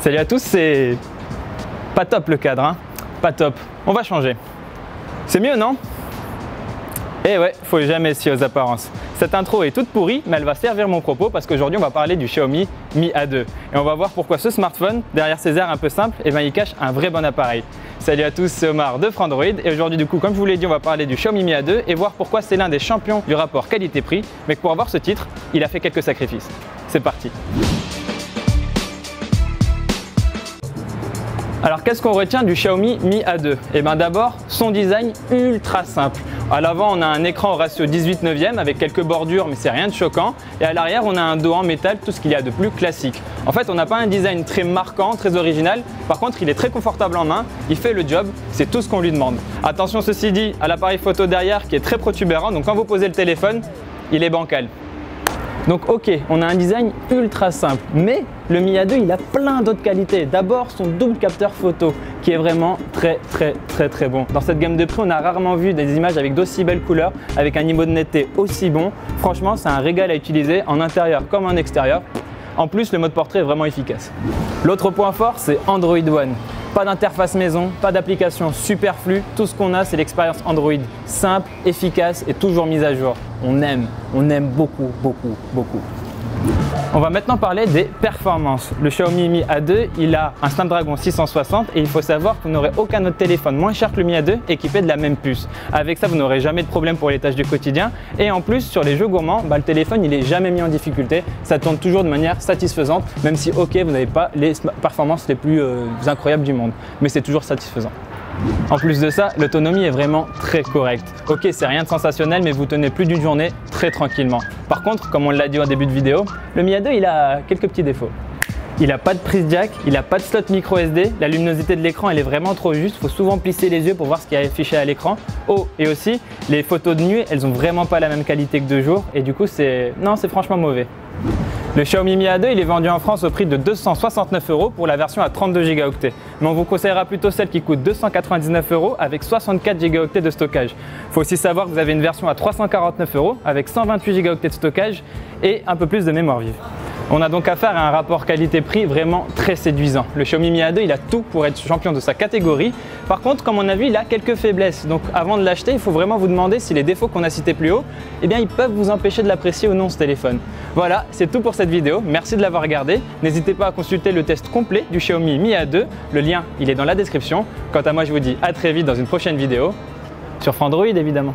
Salut à tous, c'est pas top le cadre, hein? Pas top. On va changer. C'est mieux, non? Eh ouais, faut jamais se fier aux apparences. Cette intro est toute pourrie, mais elle va servir mon propos parce qu'aujourd'hui on va parler du Xiaomi Mi A2. Et on va voir pourquoi ce smartphone, derrière ses airs un peu simples, il cache un vrai bon appareil. Salut à tous, c'est Omar de Frandroid et aujourd'hui du coup, comme je vous l'ai dit, on va parler du Xiaomi Mi A2 et voir pourquoi c'est l'un des champions du rapport qualité-prix, mais que pour avoir ce titre, il a fait quelques sacrifices. C'est parti. Alors qu'est-ce qu'on retient du Xiaomi Mi A2? Eh bien d'abord, son design ultra simple. À l'avant, on a un écran au ratio 18/9 avec quelques bordures, mais c'est rien de choquant. Et à l'arrière, on a un dos en métal, tout ce qu'il y a de plus classique. En fait, on n'a pas un design très marquant, très original. Par contre, il est très confortable en main, il fait le job, c'est tout ce qu'on lui demande. Attention, ceci dit, à l'appareil photo derrière qui est très protubérant, donc quand vous posez le téléphone, il est bancal. Donc ok, on a un design ultra simple, mais le Mi A2 il a plein d'autres qualités. D'abord son double capteur photo qui est vraiment très bon. Dans cette gamme de prix, on a rarement vu des images avec d'aussi belles couleurs, avec un niveau de netteté aussi bon. Franchement, c'est un régal à utiliser en intérieur comme en extérieur. En plus, le mode portrait est vraiment efficace. L'autre point fort, c'est Android One. Pas d'interface maison, pas d'application superflue, tout ce qu'on a c'est l'expérience Android simple, efficace et toujours mise à jour. On aime beaucoup. On va maintenant parler des performances. Le Xiaomi Mi A2, il a un Snapdragon 660 et il faut savoir que vous n'aurez aucun autre téléphone moins cher que le Mi A2 équipé de la même puce. Avec ça, vous n'aurez jamais de problème pour les tâches du quotidien et en plus, sur les jeux gourmands, le téléphone il est jamais mis en difficulté. Ça tourne toujours de manière satisfaisante, même si ok, vous n'avez pas les performances les plus incroyables du monde, mais c'est toujours satisfaisant. En plus de ça, l'autonomie est vraiment très correcte. Ok, c'est rien de sensationnel, mais vous tenez plus d'une journée très tranquillement. Par contre, comme on l'a dit au début de vidéo, le Mi A2 il a quelques petits défauts. Il n'a pas de prise jack, il n'a pas de slot micro SD, la luminosité de l'écran elle est vraiment trop juste, il faut souvent plisser les yeux pour voir ce qui est affiché à l'écran. Oh, et aussi, les photos de nuit, elles ont vraiment pas la même qualité que de jour et du coup c'est franchement mauvais. Le Xiaomi Mi A2 il est vendu en France au prix de 269 € pour la version à 32 Go, mais on vous conseillera plutôt celle qui coûte 299 € avec 64 Go de stockage. Il faut aussi savoir que vous avez une version à 349 € avec 128 Go de stockage et un peu plus de mémoire vive. On a donc affaire à un rapport qualité-prix vraiment très séduisant. Le Xiaomi Mi A2 il a tout pour être champion de sa catégorie. Par contre, comme on a vu, il a quelques faiblesses. Donc avant de l'acheter, il faut vraiment vous demander si les défauts qu'on a cités plus haut, ils peuvent vous empêcher de l'apprécier ou non ce téléphone. Voilà, c'est tout pour cette vidéo. Merci de l'avoir regardé. N'hésitez pas à consulter le test complet du Xiaomi Mi A2. Le lien, il est dans la description. Quant à moi, je vous dis à très vite dans une prochaine vidéo. Sur Frandroid évidemment.